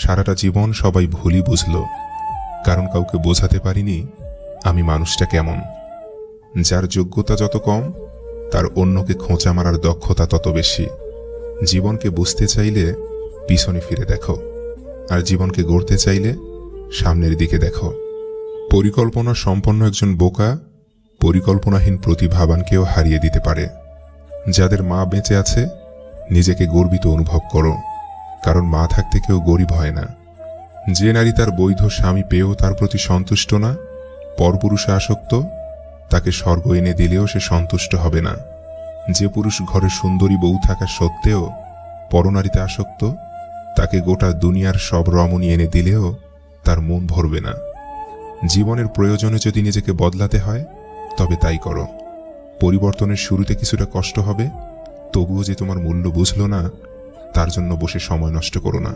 সারাটা জীবন সবাই ভুলই বুঝল, কারণ কাউকে বোঝাতে পারিনি আমি মানুষটা কেমন। যার যোগ্যতা যত কম, তার অন্যকে খোঁচা মারার দক্ষতা তত বেশি। জীবনকে বুঝতে চাইলে পিছনে ফিরে দেখো, আর জীবনকে গড়তে চাইলে সামনের দিকে দেখো। পরিকল্পনা সম্পন্ন একজন বোকা পরিকল্পনাহীন প্রতিভাবানকেও হারিয়ে দিতে পারে। যাদের মা বেঁচে আছে, নিজেকে গর্বিত অনুভব করো, কারণ মা থাকতে কেউ গরিব হয় না। যে নারী তার বৈধ স্বামী পেয়েও তার প্রতি সন্তুষ্ট না, পরপুরুষে আসক্ত, তাকে স্বর্গ এনে দিলেও সে সন্তুষ্ট হবে না। যে পুরুষ ঘরে সুন্দরী বউ থাকা সত্ত্বেও পরনারীতে আসক্ত, তাকে গোটা দুনিয়ার সব রমণী এনে দিলেও তার মন ভরবে না। জীবনের প্রয়োজনে যদি নিজেকে বদলাতে হয়, তবে তাই করো। পরিবর্তনের শুরুতে কিছুটা কষ্ট হবে, তবুও যে তোমার মূল্য বুঝলো না, তার জন্য বসে সময় নষ্ট করো না।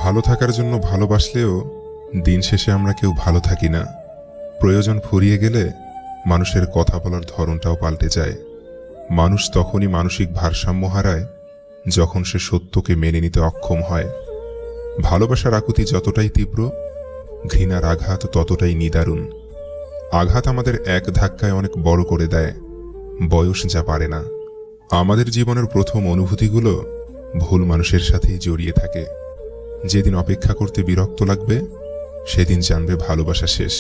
ভালো থাকার জন্য ভালোবাসলেও দিন শেষে আমরা কেউ ভালো থাকি না। প্রয়োজন ফুরিয়ে গেলে মানুষের কথা বলার ধরনটাও পাল্টে যায়। মানুষ তখনই মানসিক ভারসাম্য হারায় যখন সে সত্যকে মেনে নিতে অক্ষম হয়। ভালোবাসার আকুতি যতটাই তীব্র, ঘৃণার আঘাত ততটাই নিদারুণ। আঘাত আমাদের এক ধাক্কায় অনেক বড় করে দেয়, বয়স যা পারে না। আমাদের জীবনের প্রথম অনুভূতিগুলো ভুল মানুষের সাথেই জড়িয়ে থাকে। যেদিন অপেক্ষা করতে বিরক্ত লাগবে, সেদিন জানবে ভালোবাসা শেষ।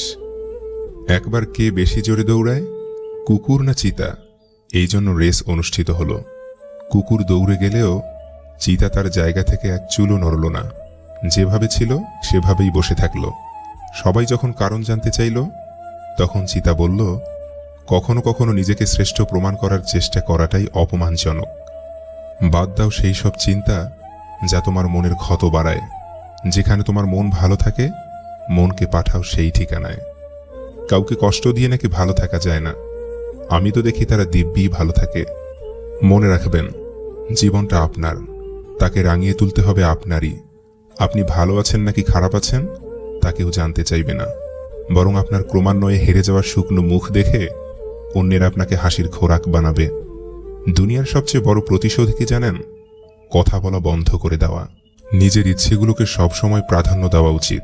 একবার কে বেশি জোরে দৌড়ায়, কুকুর না চিতা, এই জন্য রেস অনুষ্ঠিত হলো। কুকুর দৌড়ে গেলেও চিতা তার জায়গা থেকে এক চুলও নড়ল না, যেভাবে ছিল সেভাবেই বসে থাকল। সবাই যখন কারণ জানতে চাইল, তখন চিতা বলল, কখনো কখনো নিজেকে শ্রেষ্ঠ প্রমাণ করার চেষ্টা করাটাই অপমানজনক। বাদ দাও সেই সব চিন্তা যা তোমার মনের ক্ষত বাড়ায়। যেখানে তোমার মন ভালো থাকে, মনকে পাঠাও সেই ঠিকানায়। কাউকে কষ্ট দিয়ে নাকি ভালো থাকা যায় না, আমি তো দেখি তারা দিব্যি ভালো থাকে। মনে রাখবেন, জীবনটা আপনার, তাকে রাঙিয়ে তুলতে হবে আপনারই। আপনি ভালো আছেন নাকি খারাপ আছেন তা কেউ জানতে চাইবে না, বরং আপনার ক্রমান্বয়ে হেরে যাওয়া শুকনো মুখ দেখে অন্যেরা আপনাকে হাসির খোরাক বানাবে। দুনিয়ার সবচেয়ে বড় প্রতিশোধ কি জানেন? কথা বলা বন্ধ করে দেওয়া। নিজের ইচ্ছেগুলোকে সবসময় প্রাধান্য দেওয়া উচিত,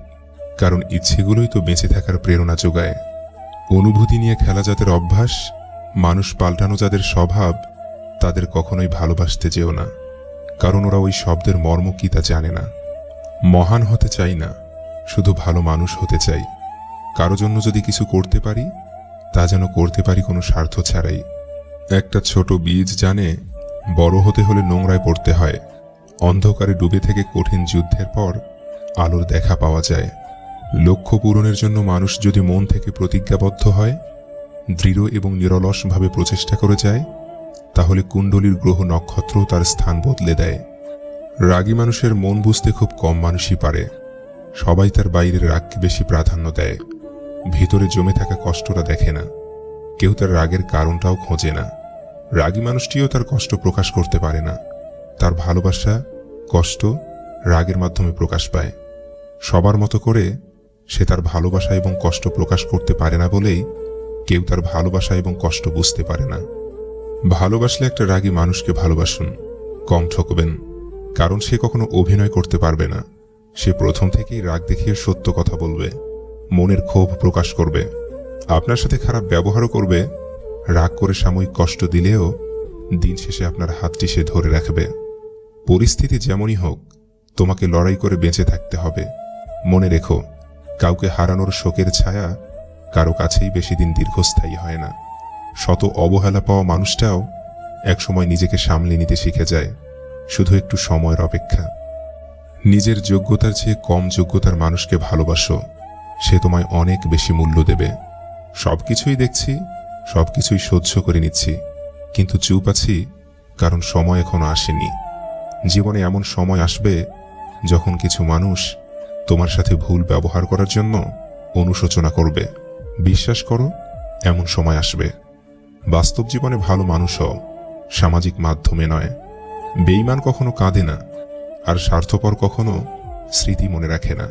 কারণ ইচ্ছেগুলোই তো বেঁচে থাকার প্রেরণা যোগায়। অনুভূতি নিয়ে খেলা যাদের অভ্যাস, মানুষ পাল্টানো যাদের স্বভাব, তাদের কখনোই ভালোবাসতে যেও না, কারণ ওরা ওই শব্দের মর্ম কি তা জানে না। মহান হতে চাই না, শুধু ভালো মানুষ হতে চাই। কারো জন্য যদি কিছু করতে পারি, তা যেন করতে পারি কোনো স্বার্থ ছাড়াই। একটা ছোট বীজ জানে বড় হতে হলে নোংরায় পড়তে হয়। অন্ধকারে ডুবে থেকে কঠিন যুদ্ধের পর আলোর দেখা পাওয়া যায়। লক্ষ্য পূরণের জন্য মানুষ যদি মন থেকে প্রতিজ্ঞাবদ্ধ হয়, দৃঢ় এবং নিরলসভাবে প্রচেষ্টা করে যায়, তাহলে কুণ্ডলীর গ্রহ নক্ষত্র তার স্থান বদলে দেয়। রাগী মানুষের মন বুঝতে খুব কম মানুষই পারে। সবাই তার বাইরের রাগকে বেশি প্রাধান্য দেয়, ভিতরে জমে থাকা কষ্টটা দেখে না। কেউ তার রাগের কারণটাও খোঁজে না। রাগী মানুষটিও তার কষ্ট প্রকাশ করতে পারে না। তার ভালোবাসা কষ্ট রাগের মাধ্যমে প্রকাশ পায়। সবার মতো করে সে তার ভালোবাসা এবং কষ্ট প্রকাশ করতে পারে না বলেই কেউ তার ভালোবাসা এবং কষ্ট বুঝতে পারে না। ভালোবাসলে একটা রাগী মানুষকে ভালোবাসুন, কম ঠকবেন, কারণ সে কখনো অভিনয় করতে পারবে না। সে প্রথম থেকেই রাগ দেখিয়ে সত্য কথা বলবে, মনের ক্ষোভ প্রকাশ করবে, আপনার সাথে খারাপ ব্যবহারও করবে। রাগ করে সাময়িক কষ্ট দিলেও দিন শেষে আপনার হাতটি সে ধরে রাখবে। পরিস্থিতি যেমনই হোক, তোমাকে লড়াই করে বেঁচে থাকতে হবে। মনে রেখো, কাউকে হারানোর শোকের ছায়া কারো কাছেই বেশি দিন দীর্ঘস্থায়ী হয় না। শত অবহেলা পাওয়া মানুষটাও একসময় নিজেকে সামলে নিতে শিখে যায়, শুধু একটু সময়ের অপেক্ষা। নিজের যোগ্যতার চেয়ে কম যোগ্যতার মানুষকে ভালোবাসো, সে তোমায় অনেক বেশি মূল্য দেবে। সবকিছুই দেখছি, সবকিছুই সহ্য করে নিচ্ছি, কিন্তু চুপ আছি কারণ সময় এখনো আসেনি। জীবনে এমন সময় আসবে যখন কিছু মানুষ তোমার সাথে ভুল ব্যবহার করার জন্য অনুশোচনা করবে। বিশ্বাস করো, এমন সময় আসবে। বাস্তব জীবনে ভালো মানুষ হও, সামাজিক মাধ্যমে নয়। বেঈমান কখনো কাঁদে না, আর স্বার্থপর কখনো স্মৃতি মনে রাখে না।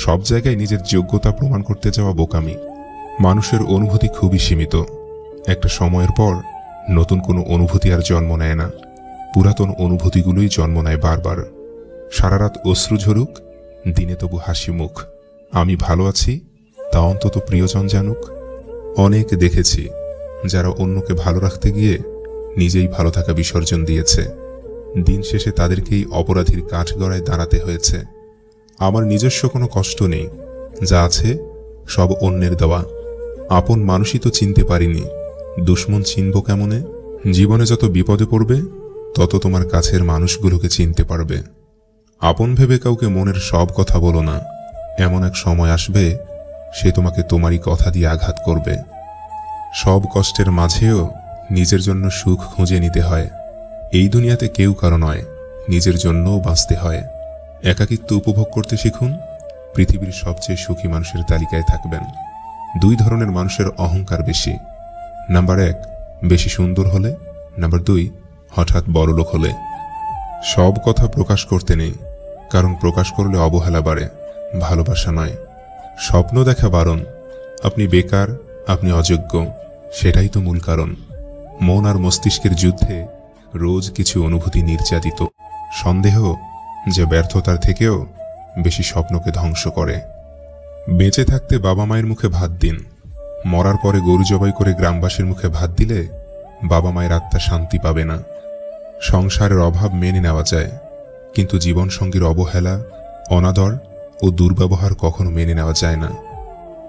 সব জায়গায় নিজের যোগ্যতা প্রমাণ করতে যাওয়া বোকামি। মানুষের অনুভূতি খুবই সীমিত। একটা সময়ের পর নতুন কোনো অনুভূতি আর জন্ম নেয় না, পুরাতন অনুভূতিগুলোই জন্ম নেয় বারবার। সারা রাত অশ্রু ঝরুক, দিনে তবু হাসি মুখ। আমি ভালো আছি তা অন্তত প্রিয়জন জানুক। অনেক দেখেছি যারা অন্যকে ভালো রাখতে গিয়ে নিজেই ভালো থাকা বিসর্জন দিয়েছে। দিন শেষে তাদেরকেই অপরাধীর কাঠগড়ায় দাঁড়াতে হয়েছে। আমার নিজস্ব কোনো কষ্ট নেই, যা আছে সব অন্যের দেওয়া। আপন মানুষই তো চিনতে পারিনি, দুশ্মন চিনব কেমনে? জীবনে যত বিপদে পড়বে তত তোমার কাছের মানুষগুলোকে চিনতে পারবে। আপন ভেবে কাউকে মনের সব কথা বলো না, এমন এক সময় আসবে সে তোমাকে তোমারই কথা দিয়ে আঘাত করবে। সব কষ্টের মাঝেও নিজের জন্য সুখ খুঁজে নিতে হয়। এই দুনিয়াতে কেউ কারো নয়, নিজের জন্যও বাঁচতে হয়। একাকিত্ব উপভোগ করতে শিখুন, পৃথিবীর সবচেয়ে সুখী মানুষের তালিকায় থাকবেন। 2 ধরনের মানুষের অহংকার বেশি। নাম্বার 1, বেশি সুন্দর হলে। নাম্বার 2, হঠাৎ বড়লোক হলে। সব কথা প্রকাশ করতে নেই, কারণ প্রকাশ করলে অবহেলা বাড়ে, ভালোবাসা নয়। স্বপ্ন দেখা বারণ। আপনি বেকার, আপনি অযোগ্য, সেটাই তো মূল কারণ। মন আর মস্তিষ্কের যুদ্ধে রোজ কিছু অনুভূতি নির্যাতিত। সন্দেহ যে ব্যর্থতার থেকেও বেশি স্বপ্নকে ধ্বংস করে। বেঁচে থাকতে বাবা মায়ের মুখে ভাত দিন, মরার পরে গরু জবাই করে গ্রামবাসীর মুখে ভাত দিলে বাবা মায়ের আত্মা শান্তি পাবে না। সংসারের অভাব মেনে নেওয়া যায়, কিন্তু জীবনসঙ্গীর অবহেলা, অনাদর ও দুর্ব্যবহার কখনো মেনে নেওয়া যায় না।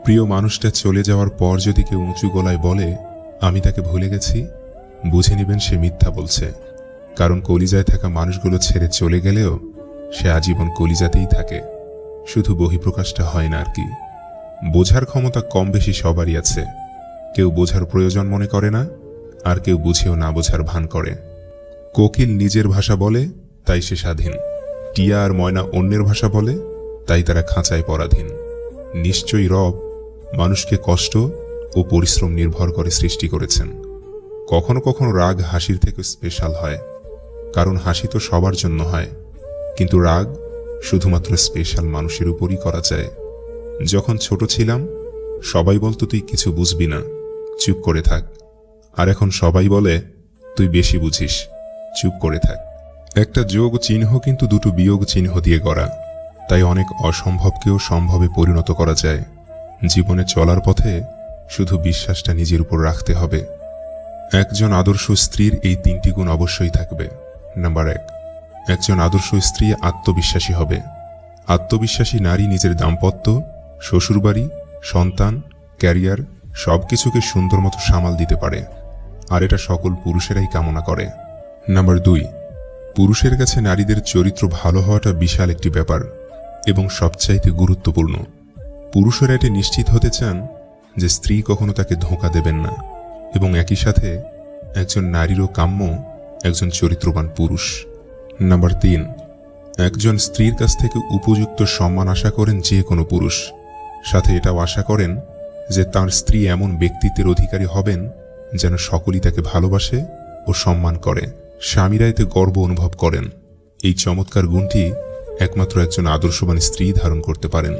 প্রিয় মানুষটা চলে যাওয়ার পর যদি কেউ উঁচু গলায় বলে আমি তাকে ভুলে গেছি, বুঝে নেবেন সে মিথ্যা বলছে। কারণ কলিজায় থাকা মানুষগুলো ছেড়ে চলে গেলেও সে আজীবন কলিজাতেই থাকে, শুধু বহিঃপ্রকাশটা হয় না আর কি। বোঝার ক্ষমতা কম বেশি সবারই আছে। কেউ বোঝার প্রয়োজন মনে করে না, আর কেউ বুঝেও না বোঝার ভান করে। কোকিল নিজের ভাষা বলে তাই সে স্বাধীন, টিয়া আর ময়না অন্যের ভাষা বলে তাই তারা খাঁচায় পরাধীন। নিশ্চয়ই রব মানুষকে কষ্ট ও পরিশ্রম নির্ভর করে সৃষ্টি করেছেন। কখনো কখনো রাগ হাসির থেকে স্পেশাল হয়, কারণ হাসি তো সবার জন্য হয়, কিন্তু রাগ শুধুমাত্র স্পেশাল মানুষের উপরই করা যায়। যখন ছোট ছিলাম সবাই বলতো তুই কিছু বুঝবি না, চুপ করে থাক। আর এখন সবাই বলে তুই বেশি বুঝিস, চুপ করে থাক। একটা যোগ চিহ্ন কিন্তু 2টো বিয়োগ চিহ্ন দিয়ে গড়া, তাই অনেক অসম্ভবকেও সম্ভবে পরিণত করা যায়। জীবনে চলার পথে শুধু বিশ্বাসটা নিজের উপর রাখতে হবে। একজন আদর্শ স্ত্রীর এই 3টি গুণ অবশ্যই থাকবে। নাম্বার 1, একজন আদর্শ স্ত্রী আত্মবিশ্বাসী হবে। আত্মবিশ্বাসী নারী নিজের দাম্পত্য, শ্বশুরবাড়ি, সন্তান, ক্যারিয়ার সবকিছুকে সুন্দর মতো সামাল দিতে পারে, আর এটা সকল পুরুষেরাই কামনা করে। নাম্বার 2, পুরুষের কাছে নারীদের চরিত্র ভালো হওয়াটা বিশাল একটি ব্যাপার এবং সবচাইতে গুরুত্বপূর্ণ। পুরুষেরা এটি নিশ্চিত হতে চান যে স্ত্রী কখনো তাকে ধোঁকা দেবেন না, এবং একই সাথে একজন নারীরও কাম্য একজন চরিত্রবান পুরুষ। নাম্বার 3, একজন স্ত্রীর কাছ থেকে উপযুক্ত সম্মান আশা করেন যে কোনো পুরুষ, সাথে এটাও আশা করেন যে তার স্ত্রী এমন ব্যক্তিত্বের অধিকারী হবেন যেন সকলেই তাকে ভালোবাসে ও সম্মান করে। স্বামীরা এতে গর্ব অনুভব করেন। এই চমৎকার গুণটি একমাত্র একজন আদর্শবান স্ত্রী ধারণ করতে পারেন।